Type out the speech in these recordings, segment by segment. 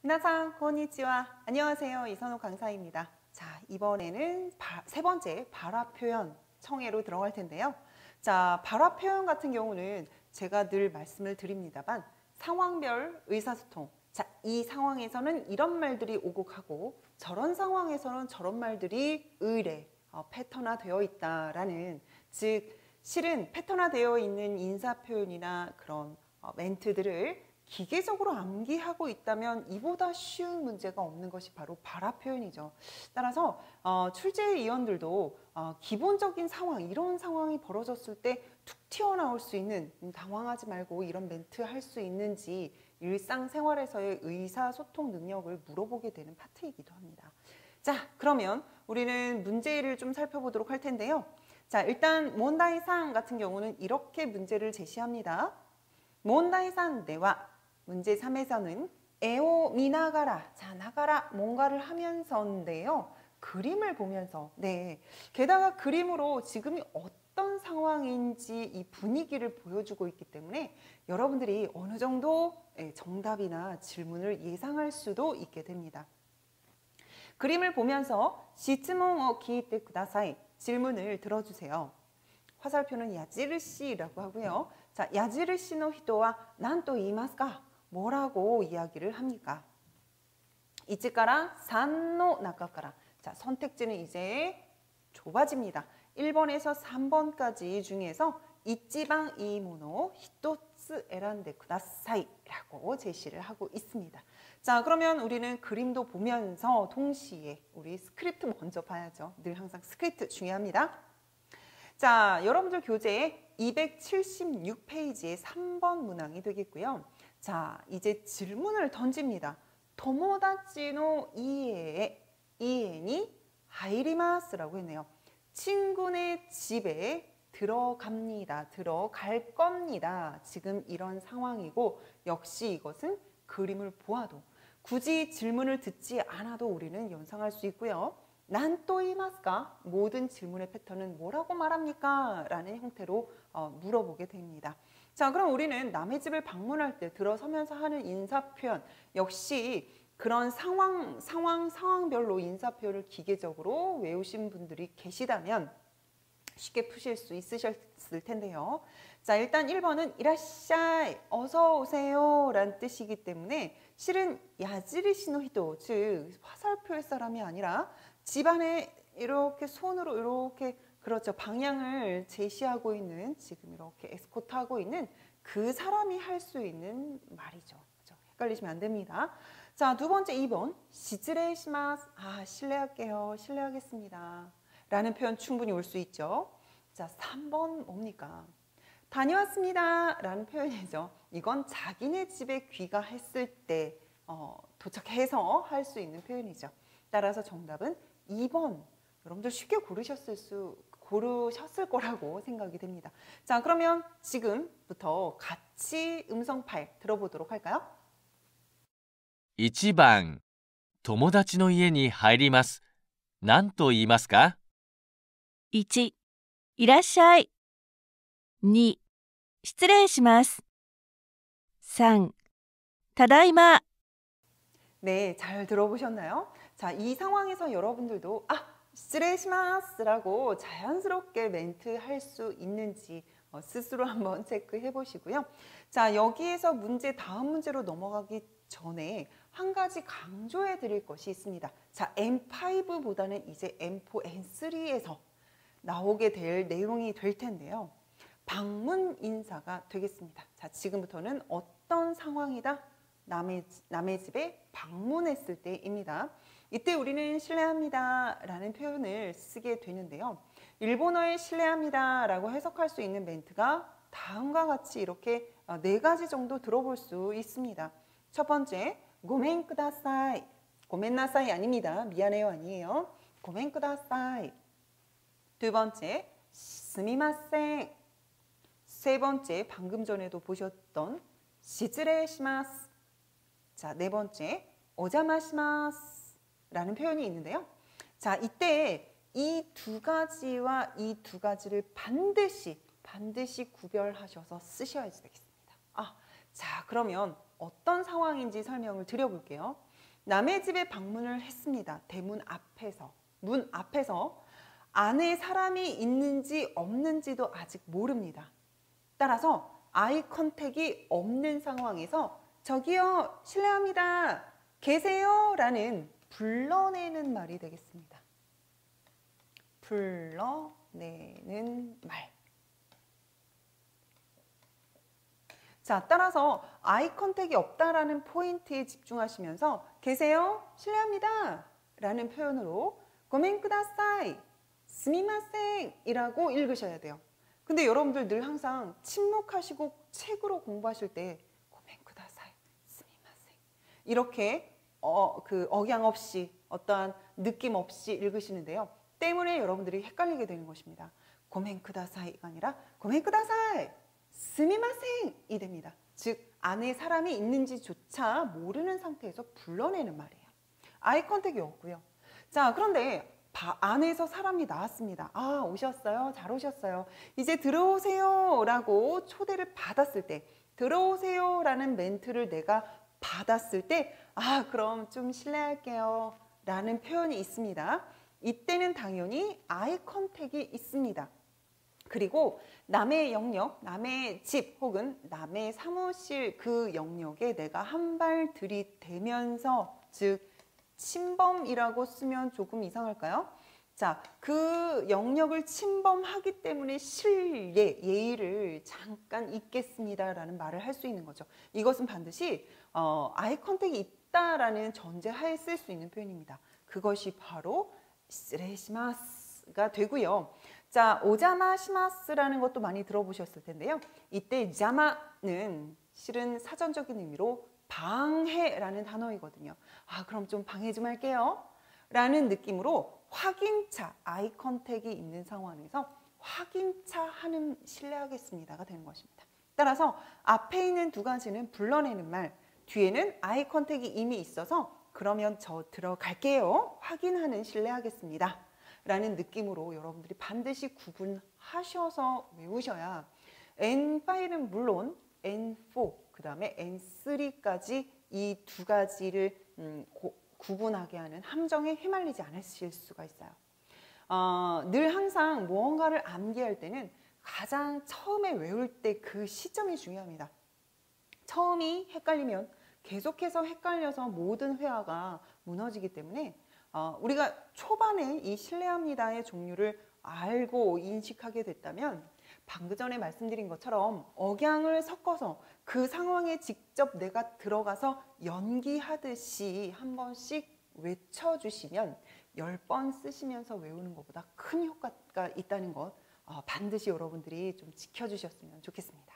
미나상, konnichiwa. 안녕하세요. 이선호 강사입니다. 자, 이번에는 세 번째 발화 표현 청해로 들어갈 텐데요. 자, 발화 표현 같은 경우는 제가 늘 말씀을 드립니다만 상황별 의사소통. 자, 이 상황에서는 이런 말들이 오고 가고 저런 상황에서는 저런 말들이 의례, 패턴화되어 있다라는, 즉 실은 패턴화되어 있는 인사 표현이나 그런 멘트들을 기계적으로 암기하고 있다면 이보다 쉬운 문제가 없는 것이 바로 발화 표현이죠. 따라서 출제위원들도 기본적인 상황, 이런 상황이 벌어졌을 때 툭 튀어나올 수 있는, 당황하지 말고 이런 멘트 할 수 있는지 일상생활에서의 의사소통 능력을 물어보게 되는 파트이기도 합니다. 자, 그러면 우리는 문제를 좀 살펴보도록 할 텐데요. 자, 일단 몬다이상 같은 경우는 이렇게 문제를 제시합니다. 몬다이상 내와 문제 3에서는 에오 미나가라, 자 나가라, 뭔가를 하면서인데요. 그림을 보면서, 네, 게다가 그림으로 지금이 어떤 상황인지 이 분위기를 보여주고 있기 때문에 여러분들이 어느 정도 정답이나 질문을 예상할 수도 있게 됩니다. 그림을 보면서 시츠몬 기이테 쿠다사이, 질문을 들어주세요. 화살표는 야지르시라고 하고요. 자, 야지르시노 히토와 난또 이마스까? 뭐라고 이야기를 합니까? 1から 3의 나카카라. 자, 선택지는 이제 좁아집니다. 1번에서 3번까지 중에서 이치방 이모노 히토츠 에란데 쿠다사이 라고 제시를 하고 있습니다. 자, 그러면 우리는 그림도 보면서 동시에 우리 스크립트 먼저 봐야죠. 늘 항상 스크립트 중요합니다. 자, 여러분들 교재에 276페이지의 3번 문항이 되겠고요. 자, 이제 질문을 던집니다. 토모다치노 이에니 하이리마스라고 했네요. 친구네 집에 들어갑니다. 들어갈 겁니다. 지금 이런 상황이고, 역시 이것은 그림을 보아도 굳이 질문을 듣지 않아도 우리는 연상할 수 있고요. 난 또 이마스까? 모든 질문의 패턴은 뭐라고 말합니까? 라는 형태로 물어보게 됩니다. 자, 그럼 우리는 남의 집을 방문할 때 들어서면서 하는 인사 표현, 역시 그런 상황별로 인사 표현을 기계적으로 외우신 분들이 계시다면 쉽게 푸실 수 있으셨을 텐데요. 자, 일단 1번은 이라샤이, 어서 오세요 라는 뜻이기 때문에 실은 야지리시노 히토, 즉 화살표의 사람이 아니라 집안에 이렇게 손으로 이렇게, 그렇죠, 방향을 제시하고 있는, 지금 이렇게 에스코트하고 있는 그 사람이 할 수 있는 말이죠. 그렇죠? 헷갈리시면 안 됩니다. 자, 두 번째 2번 시츠레이시마스, 실례할게요, 실례하겠습니다 라는 표현 충분히 올 수 있죠. 자, 3번 뭡니까? 다녀왔습니다 라는 표현이죠. 이건 자기네 집에 귀가했을 때 도착해서 할 수 있는 표현이죠. 따라서 정답은 2번. 여러분들 쉽게 고르셨을 거라고 생각이 됩니다. 자, 그러면 지금부터 같이 음성 파일 들어보도록 할까요? 1番、友達の家に入ります。何と言いますか？ 1、いらっしゃい。2、失礼します。3、ただいま。 네, 잘 들어보셨나요? 자, 이 상황에서 여러분들도 스트레이시마스라고 자연스럽게 멘트 할 수 있는지 스스로 한번 체크해 보시고요. 자, 여기에서 다음 문제로 넘어가기 전에 한 가지 강조해 드릴 것이 있습니다. 자, M5보다는 이제 M4, N3에서 나오게 될 내용이 될 텐데요. 방문 인사가 되겠습니다. 자, 지금부터는 어떤 상황이다? 남의 집에 방문했을 때입니다. 이때 우리는 실례합니다 라는 표현을 쓰게 되는데요. 일본어의 실례합니다 라고 해석할 수 있는 멘트가 다음과 같이 이렇게 4가지 정도 들어볼 수 있습니다. 첫 번째, 고멘 쿠다사이. 고멘 나사이 아닙니다. 미안해요 아니에요. 고멘 쿠다사이. 두 번째, 스미마센. 세 번째, 방금 전에도 보셨던 시즈레시마스. 자, 네 번째, 오자마시마스 라는 표현이 있는데요. 자, 이때 이 두 가지와 이 두 가지를 반드시 구별하셔서 쓰셔야 되겠습니다. 자, 그러면 어떤 상황인지 설명을 드려볼게요. 남의 집에 방문을 했습니다. 대문 앞에서, 문 앞에서 안에 사람이 있는지 없는지도 아직 모릅니다. 따라서 아이 컨택이 없는 상황에서 저기요, 실례합니다. 계세요? 라는 불러내는 말이 되겠습니다. 불러내는 말. 자, 따라서 아이 컨택이 없다라는 포인트에 집중하시면서 계세요? 실례합니다. 라는 표현으로 고멘 쿠다사이, 스미마셍 이라고 읽으셔야 돼요. 근데 여러분들 늘 항상 침묵하시고 책으로 공부하실 때 고멘 쿠다사이, 스미마셍 이렇게 억양 없이 어떠한 느낌 없이 읽으시는데요. 때문에 여러분들이 헷갈리게 되는 것입니다. 고멘 쿠다사이가 아니라 고멘 쿠다사이, 스미마셍이 됩니다. 즉 안에 사람이 있는지조차 모르는 상태에서 불러내는 말이에요. 아이 컨택이 없고요. 자, 그런데 안에서 사람이 나왔습니다. 아, 오셨어요? 잘 오셨어요. 이제 들어오세요 라고 초대를 받았을 때, 들어오세요 라는 멘트를 내가 받았을 때, 아, 그럼 좀 실례할게요 라는 표현이 있습니다. 이때는 당연히 아이 컨택이 있습니다. 그리고 남의 영역, 남의 집 혹은 남의 사무실 그 영역에 내가 한 발 들이대면서, 즉 침범이라고 쓰면 조금 이상할까요? 자, 그 영역을 침범하기 때문에 실례, 예의를 잠깐 잊겠습니다라는 말을 할 수 있는 거죠. 이것은 반드시 아이 컨택이 있다라는 전제하에 쓸 수 있는 표현입니다. 그것이 바로 스레시마스가 되고요. 자, 오자마시마스라는 것도 많이 들어보셨을 텐데요. 이때 자마는 실은 사전적인 의미로 방해라는 단어이거든요. 아, 그럼 좀 방해 좀 할게요 라는 느낌으로 확인차, 아이 컨택이 있는 상황에서 확인차 하는 실례하겠습니다가 되는 것입니다. 따라서 앞에 있는 두 가지는 불러내는 말, 뒤에는 아이 컨택이 이미 있어서 그러면 저 들어갈게요, 확인하는 실례하겠습니다 라는 느낌으로 여러분들이 반드시 구분하셔서 외우셔야 N5는 물론 N4, 그 다음에 N3까지 이 두 가지를 구분하게 하는 함정에 휘말리지 않으실 수가 있어요. 늘 항상 무언가를 암기할 때는 가장 처음에 외울 때 그 시점이 중요합니다. 처음이 헷갈리면 계속해서 헷갈려서 모든 회화가 무너지기 때문에 우리가 초반에 이 실례합니다의 종류를 알고 인식하게 됐다면 방금 전에 말씀드린 것처럼 억양을 섞어서 그 상황에 직접 내가 들어가서 연기하듯이 한 번씩 외쳐주시면 10번 쓰시면서 외우는 것보다 큰 효과가 있다는 것 반드시 여러분들이 좀 지켜주셨으면 좋겠습니다.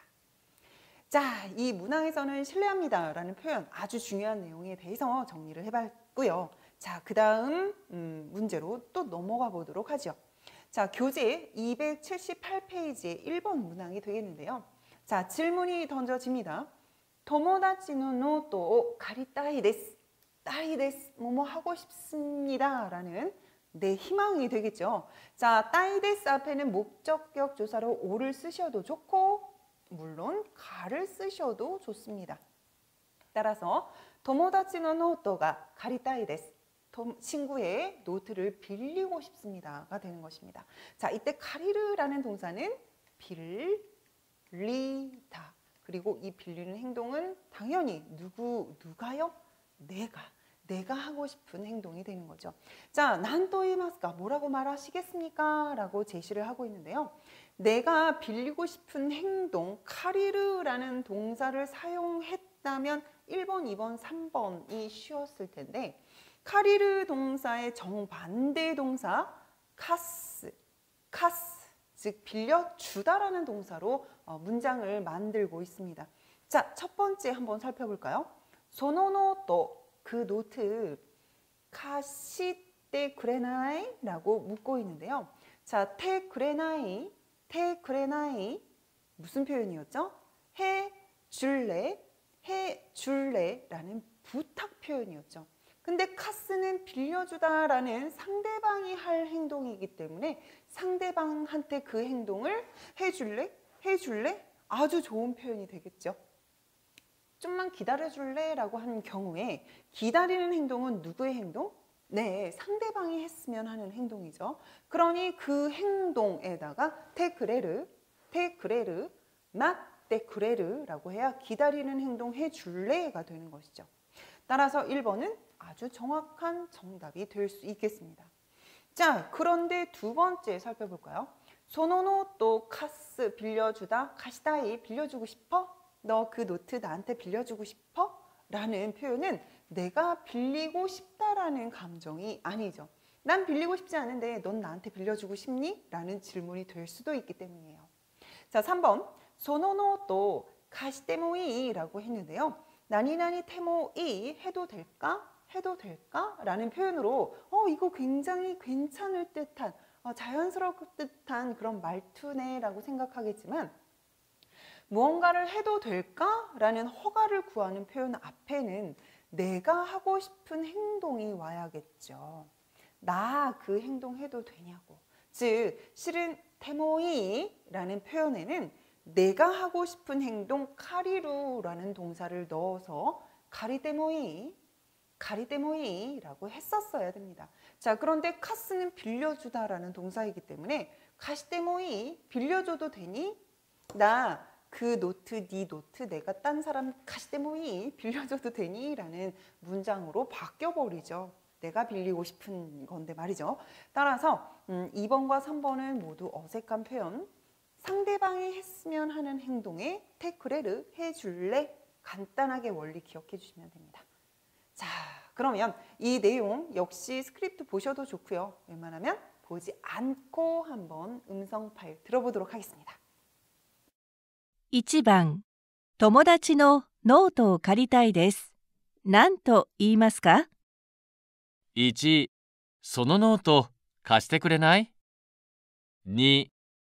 자, 이 문항에서는 실례합니다 라는 표현, 아주 중요한 내용에 대해서 정리를 해봤고요. 자, 그 다음 문제로 또 넘어가 보도록 하죠. 자, 교재 278페이지의 1번 문항이 되겠는데요. 자, 질문이 던져집니다. 토모다치노 노토 가리타이 데스, 따이 데스, 뭐뭐 하고 싶습니다 라는 내 희망이 되겠죠. 자, 따이 데스 앞에는 목적격 조사로 오를 쓰셔도 좋고 물론 가를 쓰셔도 좋습니다. 따라서 토모다치노 노토가 가리타이 데스, 친구의 노트를 빌리고 싶습니다가 되는 것입니다. 자, 이때 가리르라는 동사는 빌리다. 그리고 이 빌리는 행동은 당연히 누가요? 내가 하고 싶은 행동이 되는 거죠. 자, 난또이마스까? 뭐라고 말하시겠습니까? 라고 제시를 하고 있는데요. 내가 빌리고 싶은 행동, 카리르라는 동사를 사용했다면 1번, 2번, 3번이 쉬웠을 텐데 카리르 동사의 정반대 동사 카스, 즉 빌려주다라는 동사로 문장을 만들고 있습니다. 자, 첫 번째 한번 살펴볼까요? 소노노토, 그 노트 카시테 그레나이 라고 묻고 있는데요. 자, 테 그레나이 무슨 표현이었죠? 해줄래 라는 부탁 표현이었죠. 근데 카스는 빌려주다라는 상대방이 할 행동이기 때문에 상대방한테 그 행동을 해줄래? 아주 좋은 표현이 되겠죠. 좀만 기다려줄래? 라고 하는 경우에 기다리는 행동은 누구의 행동? 네, 상대방이 했으면 하는 행동이죠. 그러니 그 행동에다가 테크레르, 맞테크레르라고 해야 기다리는 행동 해줄래가 되는 것이죠. 따라서 1번은 아주 정확한 정답이 될 수 있겠습니다. 자, 그런데 두 번째 살펴볼까요? 소노노또 카스 빌려주다, 카시다이 빌려주고 싶어? 너 그 노트 나한테 빌려주고 싶어? 라는 표현은 내가 빌리고 싶다라는 감정이 아니죠. 난 빌리고 싶지 않은데 넌 나한테 빌려주고 싶니? 라는 질문이 될 수도 있기 때문이에요. 자, 3번 소노노또 카시테모이 라고 했는데요. 나니나니 테모이 해도 될까? 해도 될까? 라는 표현으로 이거 굉장히 괜찮을 듯한 자연스러울 듯한 그런 말투네 라고 생각하겠지만 무언가를 해도 될까? 라는 허가를 구하는 표현 앞에는 내가 하고 싶은 행동이 와야겠죠. 나 그 행동 해도 되냐고. 즉 실은 테모이라는 표현에는 내가 하고 싶은 행동 카리루라는 동사를 넣어서 가리테모이라고 했었어야 됩니다. 자, 그런데 카스는 빌려주다라는 동사이기 때문에 가시테모이 빌려줘도 되니? 나 그 노트, 네 노트 내가 딴 사람 가시테모이 빌려줘도 되니? 라는 문장으로 바뀌어버리죠. 내가 빌리고 싶은 건데 말이죠. 따라서 2번과 3번은 모두 어색한 표현, 상대방이 했으면 하는 행동에 테크레르 해줄래? 간단하게 원리 기억해 주시면 됩니다. 자, 그러면 이 내용 역시 스크립트 보셔도 좋고요. 웬만하면 보지 않고 한번 음성 파일 들어보도록 하겠습니다. 1番、友達のノートを借りたいです。何と言いますか？ 1、そのノート貸してくれない？ 2、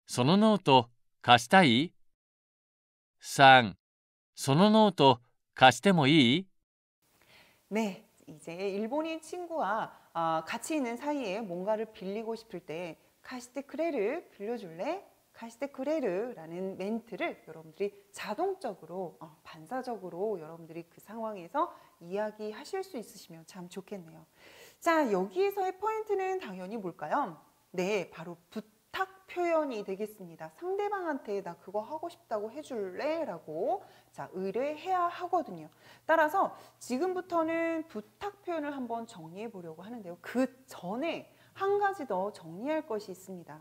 そのノート貸したい？ 3、そのノート貸してもいい？ 네, 이제 일본인 친구와 같이 있는 사이에 뭔가를 빌리고 싶을 때 카시테 쿠레를 빌려줄래? 카시테 쿠레르라는 멘트를 여러분들이 자동적으로 반사적으로 여러분들이 그 상황에서 이야기하실 수 있으시면 참 좋겠네요. 자, 여기에서의 포인트는 당연히 뭘까요? 네, 바로 부탁 표현이 되겠습니다. 상대방한테 나 그거 하고 싶다고 해줄래? 라고 의뢰해야 하거든요. 따라서 지금부터는 부탁 표현을 한번 정리해 보려고 하는데요. 그 전에 한 가지 더 정리할 것이 있습니다.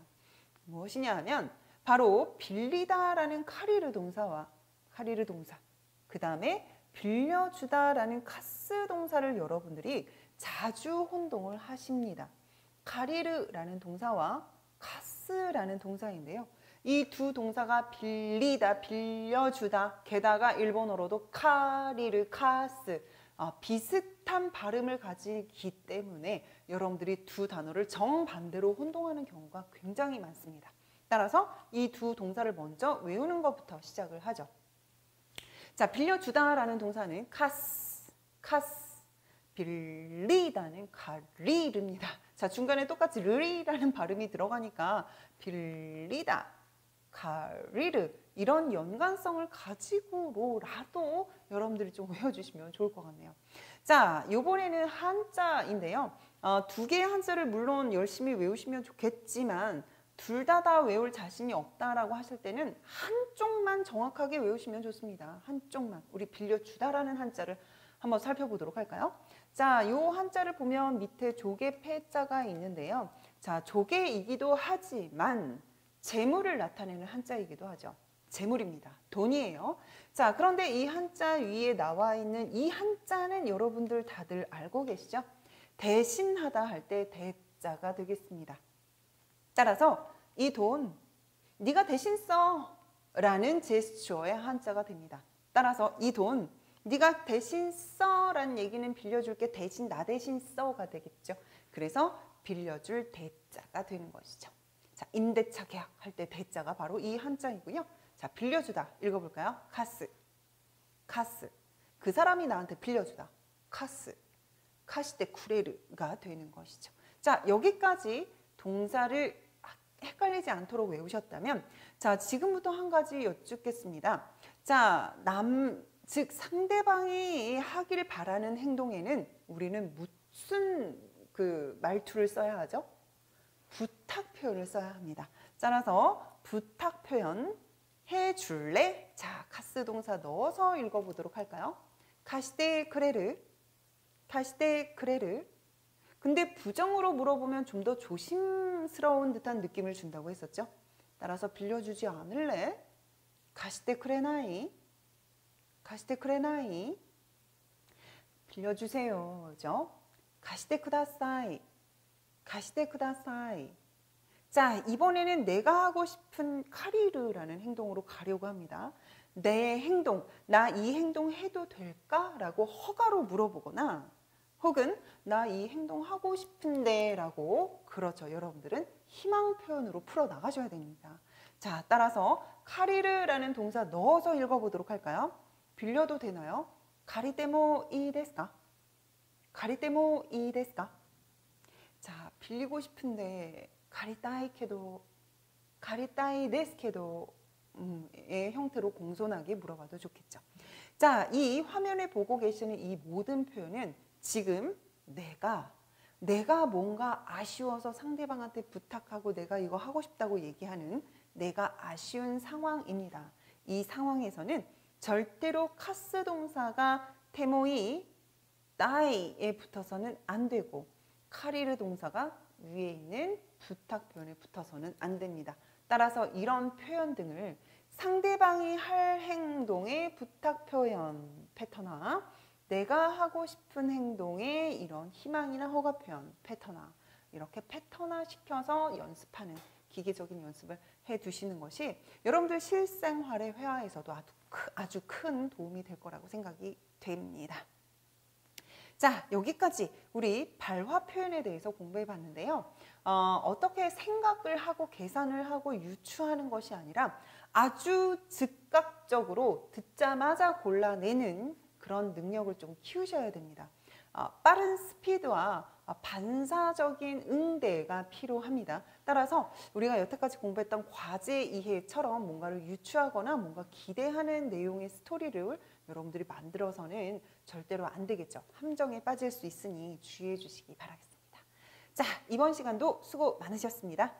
무엇이냐 하면 바로 빌리다라는 카리르 동사와 카리르 동사, 그 다음에 빌려주다라는 카스 동사를 여러분들이 자주 혼동을 하십니다. 카리르라는 동사와 카스라는 동사인데요. 이 두 동사가 빌리다, 빌려주다, 게다가 일본어로도 카리르, 카스 비슷한 발음을 가지기 때문에 여러분들이 두 단어를 정반대로 혼동하는 경우가 굉장히 많습니다. 따라서 이 두 동사를 먼저 외우는 것부터 시작을 하죠. 자, 빌려주다라는 동사는 카스, 빌리다는 가리르입니다. 자, 중간에 똑같이 르리라는 발음이 들어가니까 빌리다, 가리르 이런 연관성을 가지고라도 여러분들이 좀 외워주시면 좋을 것 같네요. 자, 이번에는 한자인데요. 두 개의 한자를 물론 열심히 외우시면 좋겠지만 둘 다 외울 자신이 없다라고 하실 때는 한쪽만 정확하게 외우시면 좋습니다. 한쪽만. 우리 빌려주다라는 한자를 한번 살펴보도록 할까요? 자, 이 한자를 보면 밑에 조개 패자가 있는데요. 자, 조개이기도 하지만 재물을 나타내는 한자이기도 하죠. 재물입니다. 돈이에요. 자, 그런데 이 한자 위에 나와 있는 이 한자는 여러분들 다들 알고 계시죠? 대신하다 할 때 대자가 되겠습니다. 따라서 이 돈 네가 대신 써 라는 제스처의 한자가 됩니다. 따라서 이 돈 네가 대신 써 라는 얘기는 빌려줄게, 대신 나 대신 써가 되겠죠. 그래서 빌려줄 대자가 되는 것이죠. 자, 임대차 계약 할 때 대자가 바로 이 한자이고요. 자, 빌려주다 읽어볼까요? 카스. 그 사람이 나한테 빌려주다. 카시테 쿠레르가 되는 것이죠. 자, 여기까지 동사를 헷갈리지 않도록 외우셨다면 자, 지금부터 한 가지 여쭙겠습니다. 자, 즉 상대방이 하길 바라는 행동에는 우리는 무슨 그 말투를 써야 하죠? 부탁 표현을 써야 합니다. 따라서 부탁 표현 해줄래? 자, 카스 동사 넣어서 읽어보도록 할까요? 가시대 그레르, 가시대 그레르. 근데 부정으로 물어보면 좀 더 조심스러운 듯한 느낌을 준다고 했었죠. 따라서 빌려주지 않을래? 가시대 그레나이, 가시대 그레나이. 빌려주세요. 그죠? 가시대 쿠다사이, 가시대 쿠다사이. 자, 이번에는 내가 하고 싶은 카리르라는 행동으로 가려고 합니다. 내 행동, 나 이 행동 해도 될까? 라고 허가로 물어보거나 혹은 나 이 행동 하고 싶은데 라고, 그렇죠. 여러분들은 희망 표현으로 풀어나가셔야 됩니다. 자, 따라서 카리르라는 동사 넣어서 읽어보도록 할까요? 빌려도 되나요? 가리테모 이 데스까? 가리테모 이 데스까? 자, 빌리고 싶은데 가리따이 데스케도 의 형태로 공손하게 물어봐도 좋겠죠. 자, 이 화면에 보고 계시는 이 모든 표현은 지금 내가 뭔가 아쉬워서 상대방한테 부탁하고 내가 이거 하고 싶다고 얘기하는 내가 아쉬운 상황입니다. 이 상황에서는 절대로 카스 동사가 테모이 따이에 붙어서는 안 되고 카리르 동사가 위에 있는 부탁 표현에 붙어서는 안 됩니다. 따라서 이런 표현 등을 상대방이 할 행동의 부탁 표현 패턴화, 내가 하고 싶은 행동의 이런 희망이나 허가 표현 패턴화, 이렇게 패턴화 시켜서 연습하는 기계적인 연습을 해두시는 것이 여러분들 실생활의 회화에서도 아주 큰 도움이 될 거라고 생각이 됩니다. 자, 여기까지 우리 발화 표현에 대해서 공부해 봤는데요. 어떻게 생각을 하고 계산을 하고 유추하는 것이 아니라 아주 즉각적으로 듣자마자 골라내는 그런 능력을 좀 키우셔야 됩니다. 빠른 스피드와 반사적인 응대가 필요합니다. 따라서 우리가 여태까지 공부했던 과제 이해처럼 뭔가를 유추하거나 뭔가 기대하는 내용의 스토리를 여러분들이 만들어서는 절대로 안 되겠죠. 함정에 빠질 수 있으니 주의해 주시기 바라겠습니다. 자, 이번 시간도 수고 많으셨습니다.